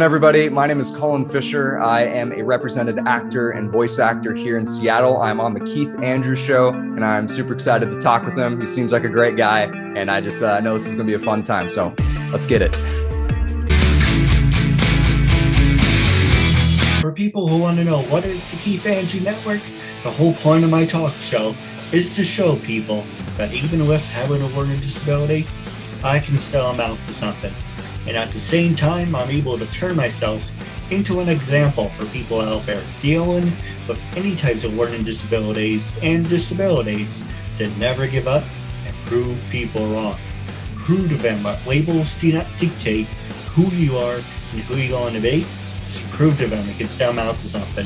Everybody, my name is Collin Fischer. I am a represented actor and voice actor here in Seattle. I'm on the Keith Andrews Show, and I'm super excited to talk with him. He seems like a great guy, and I just know this is going to be a fun time. So let's get it. For people who want to know what is the Keith Andrew Network, the whole point of my talk show is to show people that even with having a learning disability, I can still amount to something. And at the same time, I'm able to turn myself into an example for people out there dealing with any types of learning disabilities and disabilities that never give up and prove people wrong. Prove to them that labels do not dictate who you are and who you're going to be. Just prove to them it can still amount to something.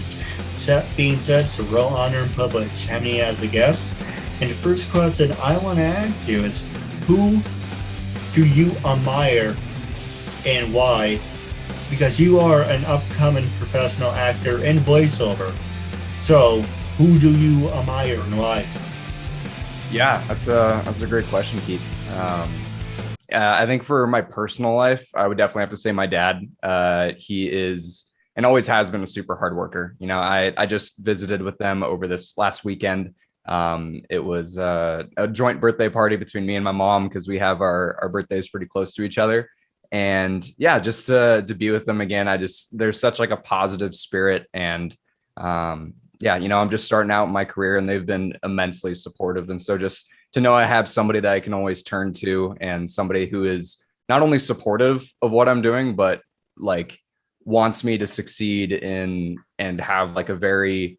So that being said, it's a real honor and privilege having you as a guest. And the first question I want to ask you is, who do you admire and why? Because you are an upcoming professional actor and voiceover. So who do you admire and why? Yeah, that's a great question, Keith. I think for my personal life, I would definitely have to say my dad. He is and always has been a super hard worker. You know, I just visited with them over this last weekend. It was a joint birthday party between me and my mom because we have our birthdays pretty close to each other. And yeah, just to be with them again, there's such like a positive spirit. And yeah, you know, I'm just starting out my career and they've been immensely supportive. And so just to know I have somebody that I can always turn to and somebody who is not only supportive of what I'm doing, but like wants me to succeed in and have like a very,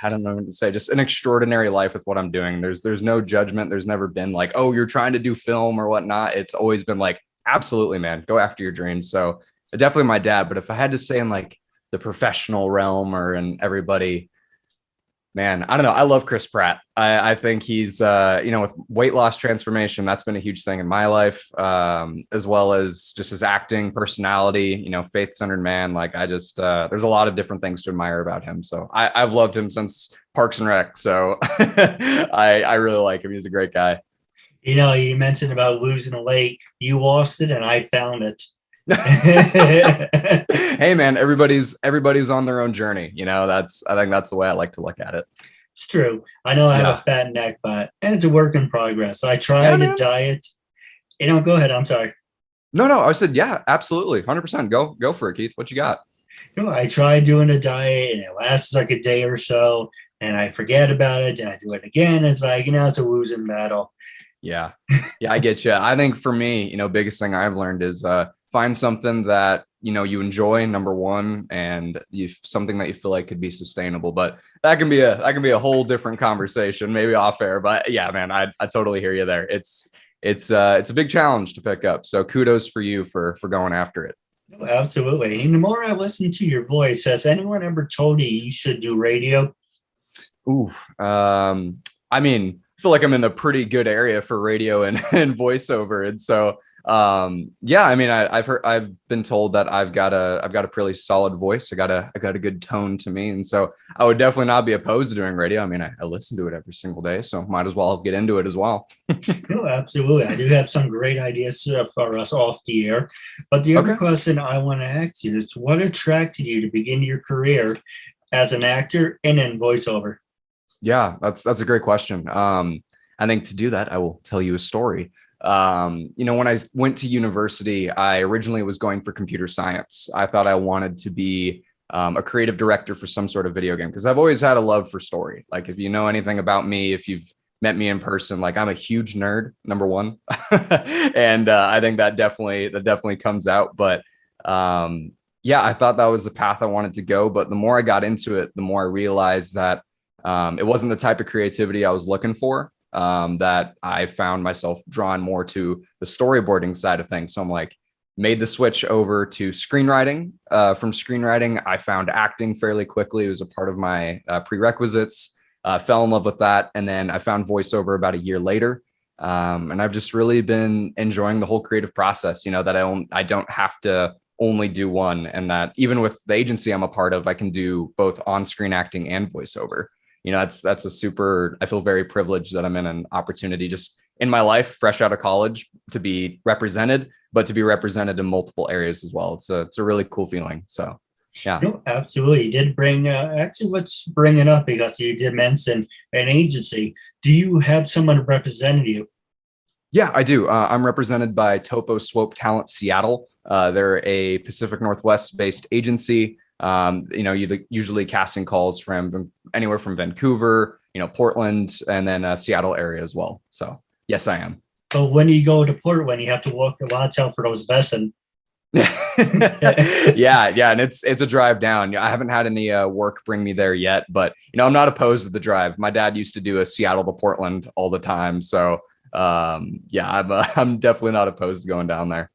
I don't know what to say, just an extraordinary life with what I'm doing. There's no judgment. There's never been like, oh, you're trying to do film or whatnot. It's always been like, absolutely, man, go after your dreams. So definitely my dad. But if I had to say in like the professional realm or in everybody, man, I don't know. I love Chris Pratt. I think he's, you know, with weight loss transformation, that's been a huge thing in my life, as well as just his acting, personality, you know, faith-centered man. Like I just, there's a lot of different things to admire about him. So I've loved him since Parks and Rec. So I really like him. He's a great guy. You know, you mentioned about losing the weight. You lost it and I found it. Hey man, everybody's on their own journey. You know, I think that's the way I like to look at it. It's true. I know I have a fat neck, but and it's a work in progress. I tried to diet. You know, go ahead. I'm sorry. No, I said, yeah, absolutely. 100%. Go for it, Keith. What you got? You know, I tried doing a diet and it lasts like a day or so and I forget about it and I do it again. It's like, you know, it's a losing battle. Yeah, I get you. I think for me, you know, biggest thing I've learned is find something that, you know, you enjoy, number one, and something that you feel like could be sustainable. But that can be a whole different conversation, maybe off air. But yeah, man, I totally hear you there. It's a big challenge to pick up. So kudos for you for going after it. Oh, absolutely. And the more I listen to your voice, has anyone ever told you should do radio? Ooh, I mean, I feel like I'm in a pretty good area for radio and voiceover. And so, yeah, I mean, I've been told that I've got a pretty solid voice. I got a good tone to me. And so I would definitely not be opposed to doing radio. I mean, I listen to it every single day, so might as well get into it as well. No, absolutely. I do have some great ideas for us off the air. But the other question I want to ask you is, what attracted you to begin your career as an actor and in voiceover? Yeah, that's a great question. I think to do that, I will tell you a story. You know, when I went to university, I originally was going for computer science. I thought I wanted to be a creative director for some sort of video game because I've always had a love for story. Like if you know anything about me, if you've met me in person, like I'm a huge nerd, number one. And I think that definitely comes out. But yeah, I thought that was the path I wanted to go. But the more I got into it, the more I realized that it wasn't the type of creativity I was looking for, that I found myself drawn more to the storyboarding side of things. So I'm like, made the switch over to screenwriting. From screenwriting, I found acting fairly quickly. It was a part of my prerequisites, fell in love with that. And then I found voiceover about a year later. And I've just really been enjoying the whole creative process, you know, that I don't have to only do one. And that even with the agency I'm a part of, I can do both on-screen acting and voiceover. You know, that's a super, I feel very privileged that I'm in an opportunity just in my life, fresh out of college, to be represented, but to be represented in multiple areas as well. It's a really cool feeling. So yeah. No, absolutely. You did bring, actually, let's bring it up because you did mention an agency. Do you have someone represent you? Yeah, I do. I'm represented by Topo Swope Talent Seattle. They're a Pacific Northwest based agency. Usually casting calls from anywhere from Vancouver, Portland, and then Seattle area as well. So yes, I am. But when you go to Portland, you have to walk a lot out for those vests. yeah, and it's a drive down. I haven't had any work bring me there yet, but I'm not opposed to the drive. My dad used to do a Seattle to Portland all the time, so I'm definitely not opposed to going down there.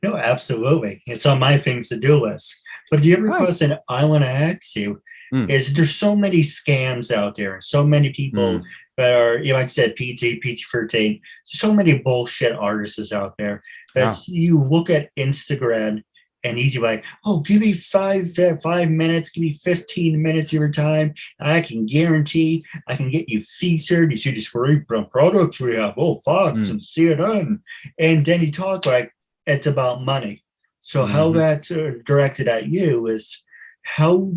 No, absolutely. It's on my things to do list. But the other question I want to ask you is there's so many scams out there, so many people that are, like I said, PT, PT13, so many bullshit artists out there that you look at Instagram and he's like, oh, give me 5 minutes, give me 15 minutes of your time. I can guarantee I can get you featured. You see these great products we have. Oh, Fox and CNN. And then you talk like it's about money. So how that's directed at you is how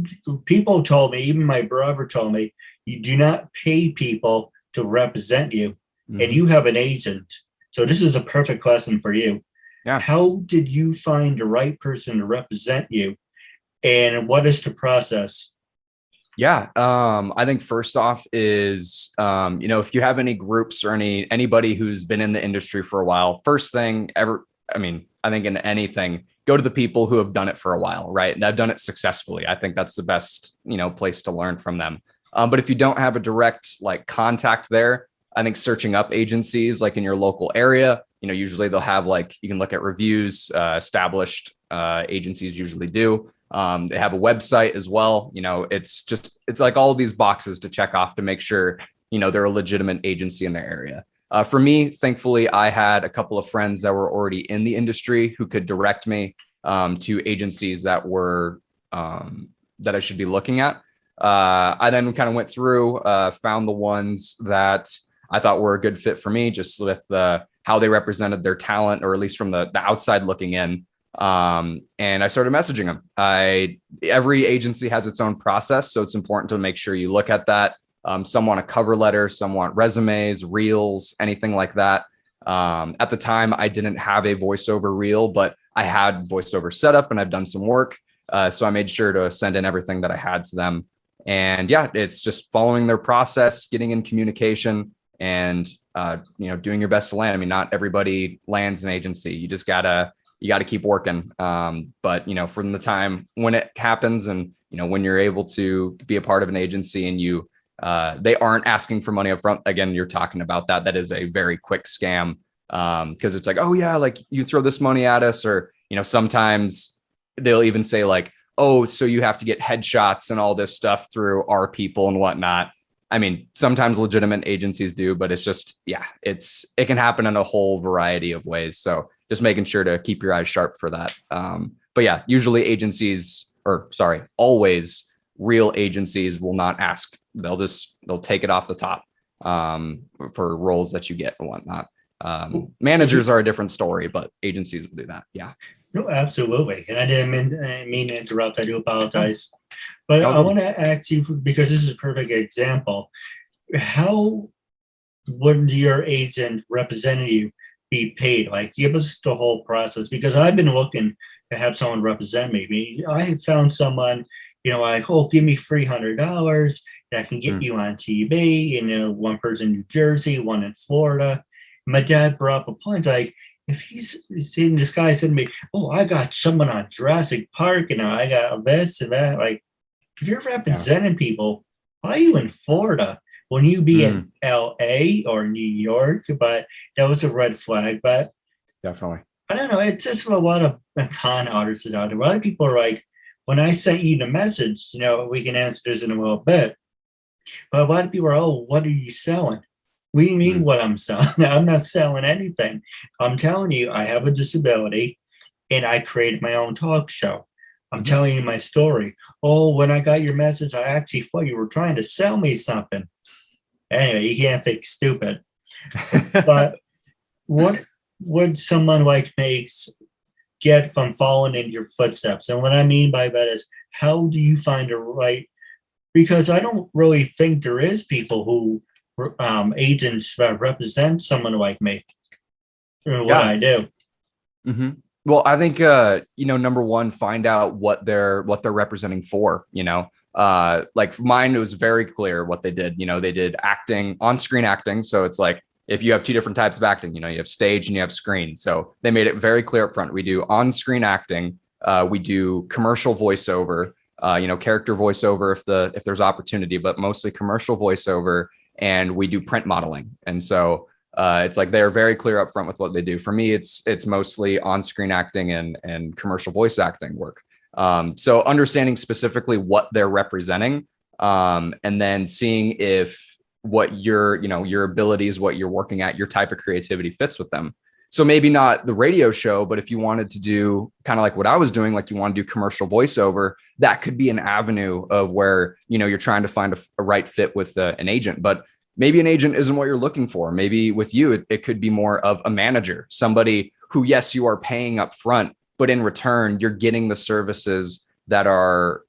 people told me, even my brother told me, you do not pay people to represent you, and you have an agent. So this is a perfect question for you. Yeah. How did you find the right person to represent you, and what is the process? Yeah, I think first off is, if you have any groups or anybody who's been in the industry for a while, first thing ever, I think in anything, go to the people who have done it for a while, right? And I've done it successfully. I think that's the best, place to learn from them. But if you don't have a direct contact there, I think searching up agencies like in your local area, usually they'll have you can look at reviews, established agencies usually do. They have a website as well. It's like all of these boxes to check off to make sure, they're a legitimate agency in their area. For me, thankfully, I had a couple of friends that were already in the industry who could direct me to agencies that were that I should be looking at. I then kind of went through, found the ones that I thought were a good fit for me, just with how they represented their talent, or at least from the outside looking in. And I started messaging them. Every agency has its own process, so it's important to make sure you look at that. Some want a cover letter, some want resumes, reels, anything like that. At the time, I didn't have a voiceover reel, but I had voiceover set up and I've done some work. So I made sure to send in everything that I had to them. And yeah, it's just following their process, getting in communication, and doing your best to land. Not everybody lands an agency. You just gotta keep working. But from the time when it happens, and when you're able to be a part of an agency and they aren't asking for money up front. Again, you're talking about that. That is a very quick scam, because it's like, oh yeah, you throw this money at us, or sometimes they'll even say oh, so you have to get headshots and all this stuff through our people and whatnot. Sometimes legitimate agencies do, but it's just, it can happen in a whole variety of ways. So just making sure to keep your eyes sharp for that. But yeah, usually always real agencies will not ask. They'll take it off the top for roles that you get and whatnot. Managers are a different story, but agencies will do that. Yeah. No, absolutely. And I didn't mean to interrupt. I do apologize. But I want to ask you, because this is a perfect example, how would your agent representing you be paid? Give us the whole process, because I've been looking to have someone represent me. I have found someone, oh, give me $300 that I can get you on TV. One person in New Jersey, one in Florida. My dad brought up a point, if he's seeing this guy said to me, oh, I got someone on Jurassic Park, and I got this and that. If you're representing people, why are you in Florida? Wouldn't you be in LA or New York? But that was a red flag. But definitely, I don't know. It's just a lot of con artists out there. A lot of people are when I sent you the message, we can answer this in a little bit. But a lot of people are, oh, what are you selling? What do you mean what I'm selling? I'm not selling anything. I'm telling you, I have a disability and I created my own talk show. I'm telling you my story. Oh, when I got your message, I actually thought you were trying to sell me something. Anyway, you can't think stupid. But what would someone like me get from following in your footsteps? And what I mean by that is, how do you find a right? Because I don't really think there is people who agents that represent someone like me or what Yeah. I do. Mm-hmm. Well, I think number one, find out what they're representing for. Like mine, it was very clear what they did. They did acting, on-screen acting. So it's like if you have two different types of acting, you have stage and you have screen. So they made it very clear up front. We do on-screen acting. We do commercial voiceover. Character voiceover if there's opportunity, but mostly commercial voiceover. And we do print modeling. And so it's like they're very clear up front with what they do. For me, it's mostly on-screen acting and commercial voice acting work. So understanding specifically what they're representing, and then seeing if what your abilities, what you're working at, your type of creativity fits with them. So maybe not the radio show, but if you wanted to do kind of like what I was doing, like you want to do commercial voiceover, that could be an avenue of where, you're trying to find a right fit with an agent. But maybe an agent isn't what you're looking for. Maybe with you, it could be more of a manager, somebody who, yes, you are paying up front, but in return, you're getting the services that are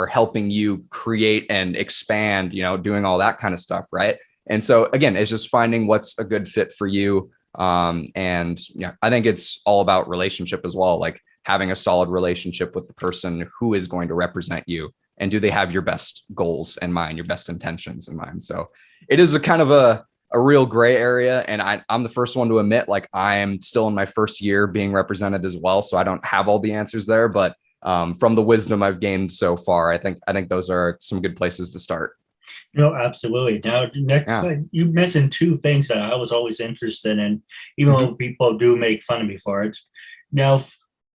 helping you create and expand, doing all that kind of stuff. Right. And so again, it's just finding what's a good fit for you. And yeah, I think it's all about relationship as well. Like having a solid relationship with the person who is going to represent you. And do they have your best goals in mind, your best intentions in mind? So it is a kind of a real gray area. And I'm the first one to admit, like I am still in my first year being represented as well. So I don't have all the answers there, but from the wisdom I've gained so far, I think those are some good places to start. No, absolutely. Now, next, Yeah. you mentioned two things that I was always interested in, even though people do make fun of me for it. Now,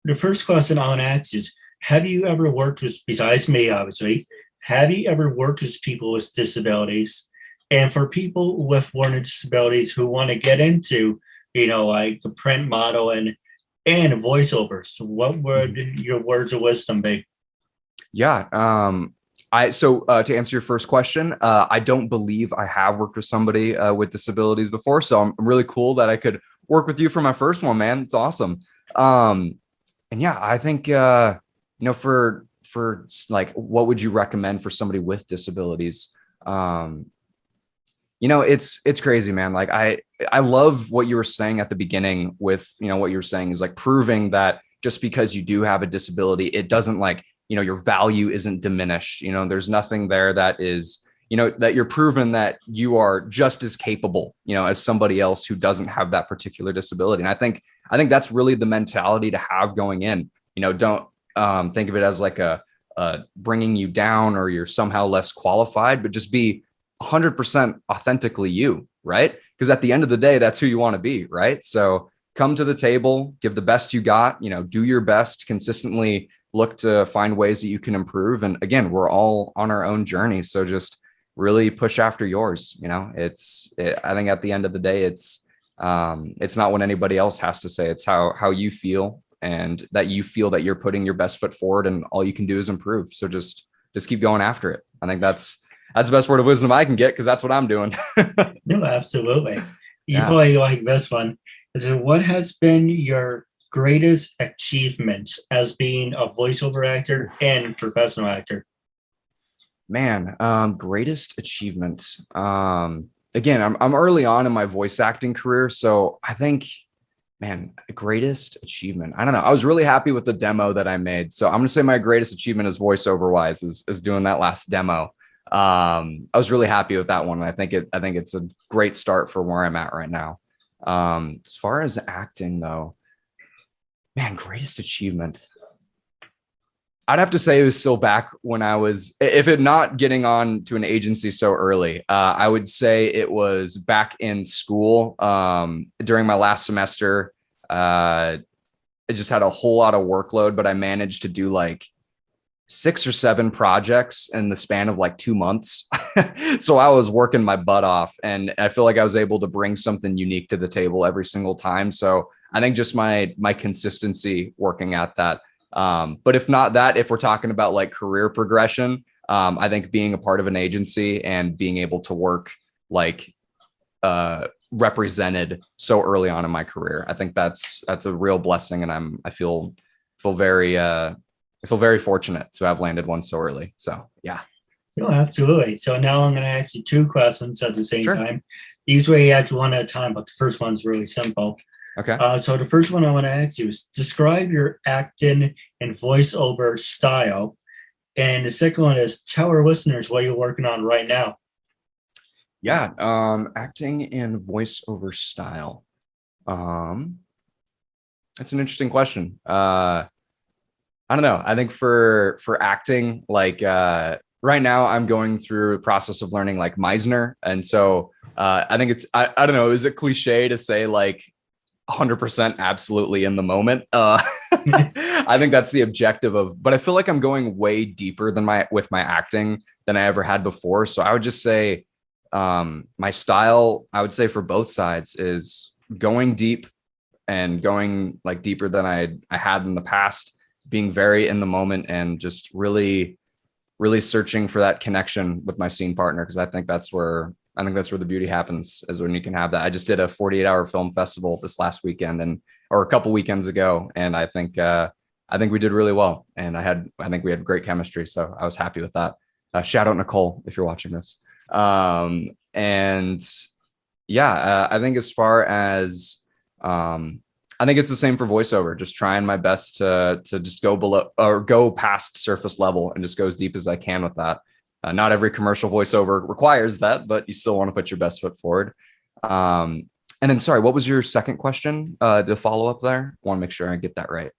the first question I want to ask is, have you ever worked with, besides me, obviously, have you ever worked with people with disabilities? And for people with learning disabilities who want to get into, like the print model and voiceovers, what would your words of wisdom be? Yeah. To answer your first question, I don't believe I have worked with somebody with disabilities before. So I'm really cool that I could work with you for my first one, man. It's awesome. And yeah, I think, for like, what would you recommend for somebody with disabilities? It's crazy, man. Like I love what you were saying at the beginning with, what you were saying is like proving that just because you do have a disability, it doesn't like, your value isn't diminished. There's nothing there that is, that you're proven that you are just as capable, as somebody else who doesn't have that particular disability. And I think that's really the mentality to have going in. Don't think of it as like a bringing you down or you're somehow less qualified, but just be 100% authentically you, right? Because at the end of the day, that's who you want to be, right? So come to the table, give the best you got, do your best, consistently look to find ways that you can improve. And again, we're all on our own journey. So just really push after yours. I think at the end of the day, it's not what anybody else has to say. It's how you feel, and that you feel that you're putting your best foot forward and all you can do is improve. So just keep going after it. I think that's the best word of wisdom I can get, because that's what I'm doing. No, absolutely. You Yeah. probably like this one. Is it, what has been your greatest achievement as being a voiceover actor and professional actor? Man, greatest achievement. Again, I'm early on in my voice acting career, so I think, man, greatest achievement. I don't know. I was really happy with the demo that I made, so I'm gonna say my greatest achievement is voiceover wise is doing that last demo. I was really happy with that one. And I think it's a great start for where I'm at right now. As far as acting though, man, greatest achievement. I'd have to say it was still back when I was, if it not getting on to an agency so early, I would say it was back in school. During my last semester, I just had a whole lot of workload, but I managed to do like 6 or 7 projects in the span of like 2 months. So I was working my butt off, and I feel like I was able to bring something unique to the table every single time. So I think just my consistency working at that. But if not that, if we're talking about like career progression, I think being a part of an agency and being able to work like represented so early on in my career. I think that's a real blessing, and I feel very fortunate to have landed one so early. So yeah. No, absolutely. So now I'm going to ask you two questions at the same Sure. time. Usually you ask one at a time, but the first one's really simple. Okay. So the first one I want to ask you is describe your acting and voiceover style. And the second one is tell our listeners what you're working on right now. Yeah. Acting and voiceover style. That's an interesting question. I don't know. I think for acting, like right now I'm going through a process of learning like Meisner. And so I think I don't know, is it cliche to say like 100% absolutely in the moment? I think that's the objective but I feel like I'm going way deeper with my acting than I ever had before. So I would just say my style, I would say for both sides, is going deep and going like deeper than I had in the past, being very in the moment and just really searching for that connection with my scene partner. Cause I think that's where the beauty happens, is when you can have that. I just did a 48-hour film festival this last weekend or a couple weekends ago. And I think we did really well. And I think we had great chemistry. So I was happy with that. Shout out Nicole, if you're watching this. And yeah, I think as far as, I think it's the same for voiceover, just trying my best to just go below or go past surface level and just go as deep as I can with that. Not every commercial voiceover requires that, but you still want to put your best foot forward. And then, sorry, what was your second question? The follow up there? I want to make sure I get that right.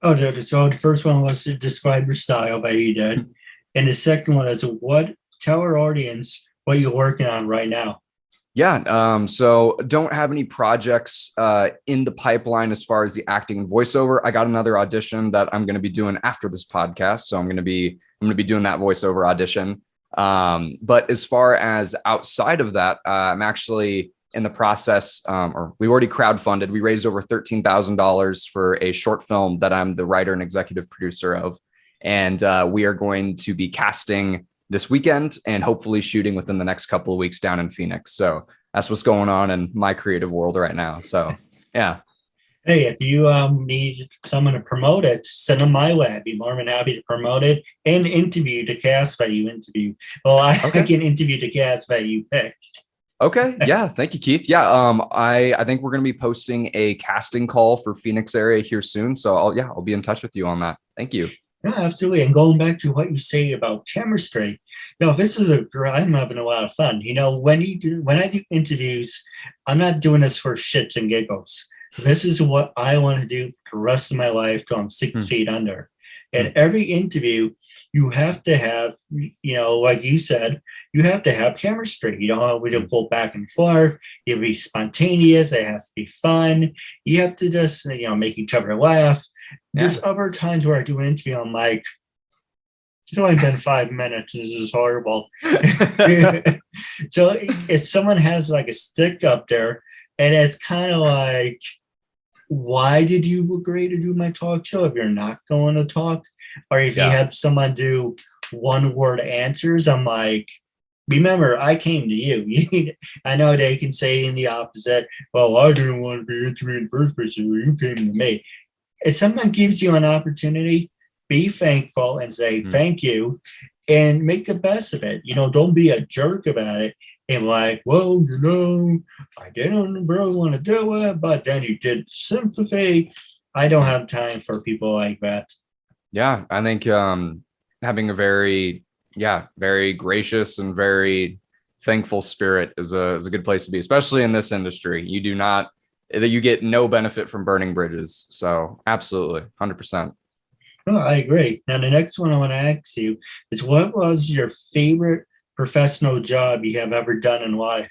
Oh, so the first one was to describe your style, but you did. And the second one is tell our audience what you're working on right now. Yeah. So don't have any projects in the pipeline as far as the acting and voiceover. I got another audition that I'm going to be doing after this podcast. So I'm going to be doing that voiceover audition. But as far as outside of that, I'm actually in the process, or we already crowdfunded. We raised over $13,000 for a short film that I'm the writer and executive producer of. And we are going to be casting this weekend and hopefully shooting within the next couple of weeks down in Phoenix. So that's what's going on in my creative world right now. So yeah. Hey, if you need someone to promote it, send them my way. I'd be more than happy to promote it and interview the cast that you interview. Well, I can interview the cast that you pick. Okay. Yeah. Thank you, Keith. Yeah. I think we're going to be posting a casting call for Phoenix area here soon. So I'll be in touch with you on that. Thank you. No, absolutely. And going back to what you say about chemistry, this is I'm having a lot of fun. When I do interviews, I'm not doing this for shits and giggles. This is what I want to do for the rest of my life till I'm 6 feet under. And every interview, you have to have, like you said, you have to have chemistry. We don't go back and forth. You have to be spontaneous. It has to be fun. You have to just, make each other laugh. There's other times where I do an interview, I'm like, it's only been 5 minutes. This is horrible. So if someone has like a stick up there, and it's kind of like, why did you agree to do my talk show if you're not going to talk? Or if you have someone do one-word answers, I'm like, remember, I came to you. I know they can say in the opposite, well, I didn't want to be interviewed in the first place, so you came to me. If someone gives you an opportunity, be thankful and say thank you and make the best of it. Don't be a jerk about it and like, well, I didn't really want to do it, but then you did sympathy. I don't have time for people like that. Yeah, I think having a very gracious and very thankful spirit is a good place to be, especially in this industry. You get no benefit from burning bridges. So absolutely, 100%. No, I agree. Now, the next one I want to ask you is, what was your favorite professional job you have ever done and why?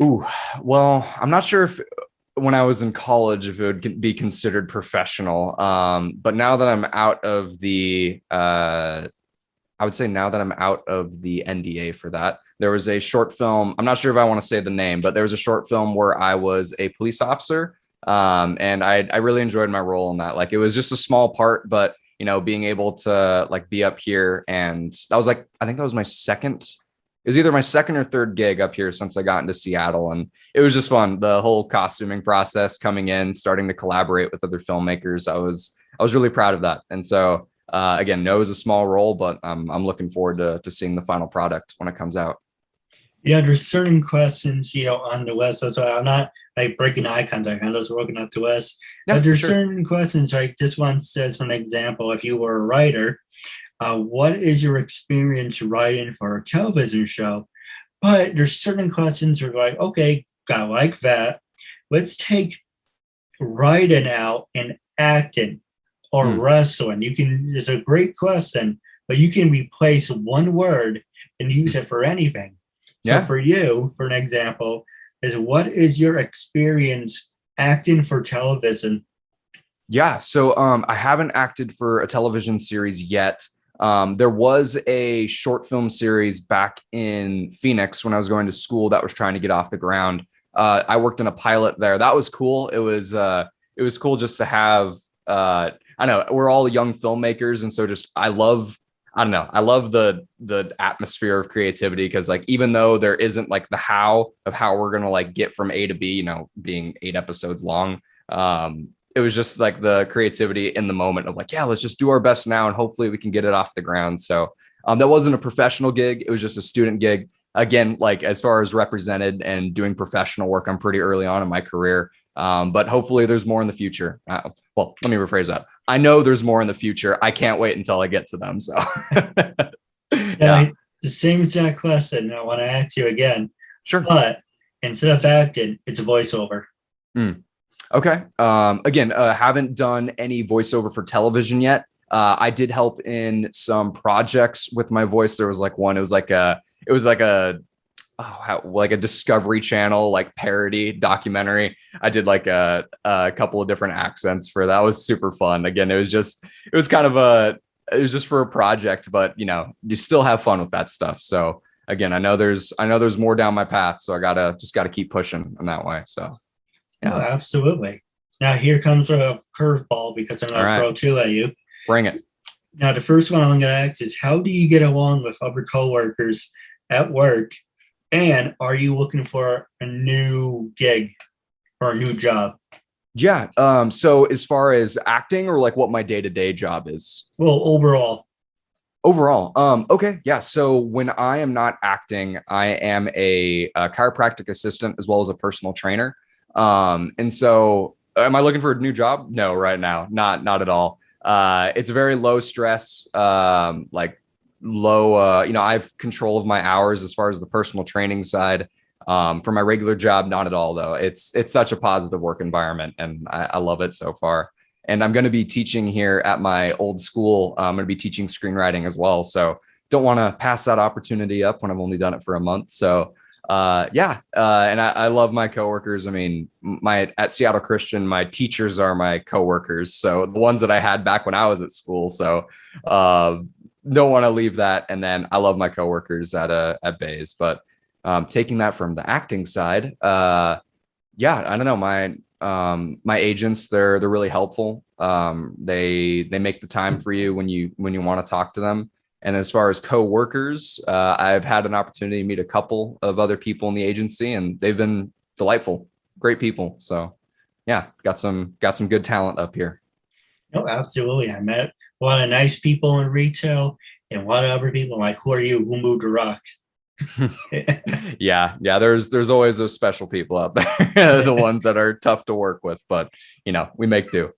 Ooh, well, I'm not sure if when I was in college, if it would be considered professional. But now that I'm out of I would say now that I'm out of the NDA for that, there was a short film. I'm not sure if I want to say the name, but there was a short film where I was a police officer. And I really enjoyed my role in that. Like, it was just a small part, but being able to like be up here, and that was like, I think that was my second it was either my second or third gig up here since I got into Seattle. And it was just fun. The whole costuming process, coming in, starting to collaborate with other filmmakers. I was really proud of that. And so again, no is a small role, but I'm looking forward to seeing the final product when it comes out. Yeah, there's certain questions, on the West as well. I'm not like breaking eye contact. I'm just working out the West. Yeah, But there's sure. certain questions, like this one says, for an example, if you were a writer, what is your experience writing for a television show? But there's certain questions that are like, okay, I like that. Let's take writing out and acting or Hmm. wrestling. It's a great question, but you can replace one word and use it for anything. So Yeah. for you, for an example, is what is your experience acting for television? Yeah. So I haven't acted for a television series yet. There was a short film series back in Phoenix when I was going to school that was trying to get off the ground. I worked in a pilot there. That was cool. It was cool just to have I know we're all young filmmakers, and so just I don't know. I love the atmosphere of creativity because like even though there isn't like the how of how we're gonna like get from A to B, being 8 episodes long, it was just like the creativity in the moment of like, yeah, let's just do our best now and hopefully we can get it off the ground. So that wasn't a professional gig. It was just a student gig. Again, like as far as represented and doing professional work, I'm pretty early on in my career. But hopefully there's more in the future. Well, let me rephrase that. I know there's more in the future. I can't wait until I get to them. So yeah, The same exact question I want to ask you again, sure. but instead of acting, it's a voiceover. Mm. Okay. Again, haven't done any voiceover for television yet. I did help in some projects with my voice. There was like one, it was like a, like a Discovery Channel, like parody documentary. I did like a couple of different accents for that. It was super fun. Again, it was kind of it was just for a project, but you still have fun with that stuff. So again, I know there's more down my path. So I gotta keep pushing in that way. So Oh, yeah. absolutely. Now here comes a curveball because I'm All going to right. throw two at you. Bring it. Now, the first one I'm going to ask is, how do you get along with other coworkers at work? And are you looking for a new gig or a new job? Yeah. So as far as acting or like what my day-to-day job is Well, overall. overall, okay. Yeah. So when I am not acting, I am a chiropractic assistant as well as a personal trainer. And so am I looking for a new job? No, right now, not at all. It's a very low stress, like low, I have control of my hours as far as the personal training side. For my regular job, not at all though. It's such a positive work environment and I love it so far. And I'm going to be teaching here at my old school. I'm going to be teaching screenwriting as well. So don't want to pass that opportunity up when I've only done it for a month. So yeah. And I love my coworkers. I mean, at Seattle Christian, my teachers are my coworkers. So the ones that I had back when I was at school. So don't want to leave that. And then I love my coworkers at Bays, but taking that from the acting side, yeah, I don't know. My agents, they're really helpful. They make the time for you when you want to talk to them. And as far as co-workers, I've had an opportunity to meet a couple of other people in the agency, and they've been delightful, great people. So yeah, got some good talent up here. No, absolutely. I met a lot of nice people in retail and a lot of other people like, who are you? Who moved to rock? Yeah. There's always those special people out there, the ones that are tough to work with, but we make do.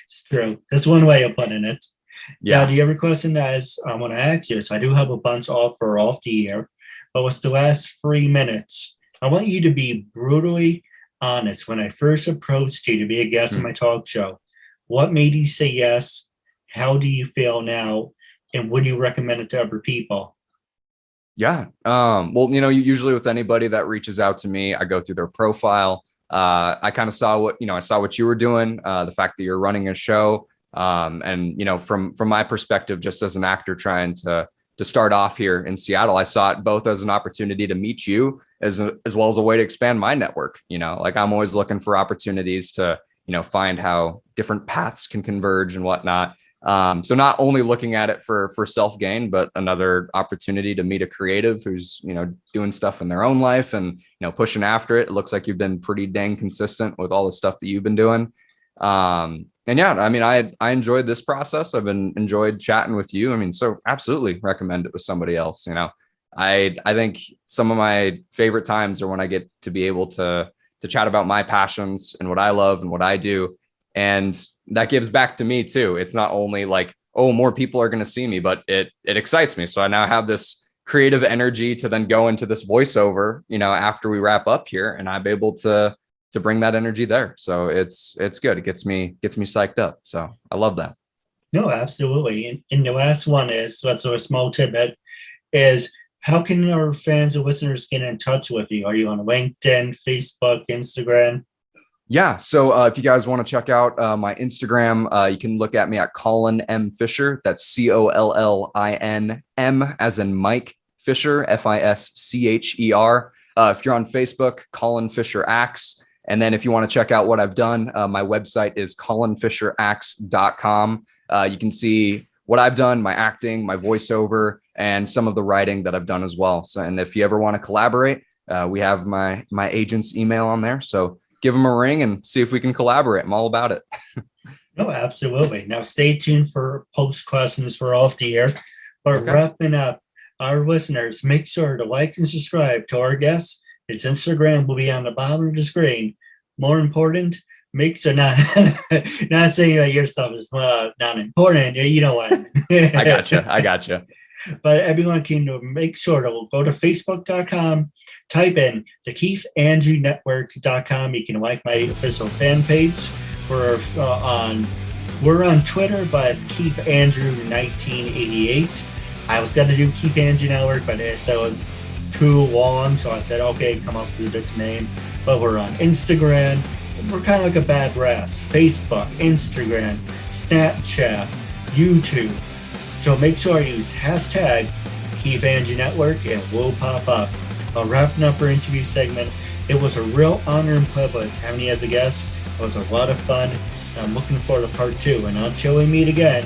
It's true. That's one way of putting it. Now, Yeah. the other question that I want to ask you is, I do have a bunch off the year, but what's the last 3 minutes? I want you to be brutally honest. When I first approached you to be a guest on Hmm. my talk show, what made you say yes? How do you feel now? And would you recommend it to other people? Yeah. Well, usually with anybody that reaches out to me, I go through their profile. I kind of saw I saw what you were doing, the fact that you're running a show. And from my perspective, just as an actor trying to start off here in Seattle, I saw it both as an opportunity to meet you as well as a way to expand my network. Like I'm always looking for opportunities to, find how different paths can converge and whatnot. So not only looking at it for self-gain, but another opportunity to meet a creative who's, doing stuff in their own life and, pushing after it. It looks like you've been pretty dang consistent with all the stuff that you've been doing. And yeah, I mean, I enjoyed this process. I've enjoyed chatting with you. I mean, so absolutely recommend it with somebody else. I think some of my favorite times are when I get to be able to chat about my passions and what I love and what I do. And that gives back to me too. It's not only like, oh, more people are going to see me, but it excites me. So I now have this creative energy to then go into this voiceover, after we wrap up here, and I'm able to bring that energy there. So it's good. It gets me psyched up. So I love that. No, absolutely. And the last one is, that's a small tidbit, is how can our fans and listeners get in touch with you? Are you on LinkedIn, Facebook, Instagram? Yeah. So if you guys want to check out my Instagram, you can look at me at Collin M. Fischer. That's COLLIN M as in Mike Fisher, FISCHER. If you're on Facebook, Collin Fischer Acts. And then if you want to check out what I've done, my website is collinmfischeracts.com. You can see what I've done, my acting, my voiceover, and some of the writing that I've done as well. So, and if you ever want to collaborate, we have my agent's email on there. So give them a ring and see if we can collaborate. I'm all about it. No, absolutely. Now stay tuned for post questions for off the air. But Okay. Wrapping up, our listeners, make sure to like and subscribe to our guests. His Instagram will be on the bottom of the screen. More important, make sure not saying that your stuff is not important. You know what? I gotcha. But everyone can make sure to go to facebook.com, type in the KeithAndrewNetwork.com. You can like my official fan page. We're on Twitter, but it's KeithAndrew1988. I was going to do Keith Andrew Network, but it's so too long, so I said, okay, come up with a different name. But we're on Instagram. We're kind of like a bad brass. Facebook, Instagram, Snapchat, YouTube. So make sure you use hashtag KeithAndrewNetwork and we'll pop up. Wrapping up our interview segment, it was a real honor and privilege having you as a guest. It was a lot of fun. I'm looking forward to part 2. And until we meet again,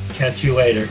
catch you later.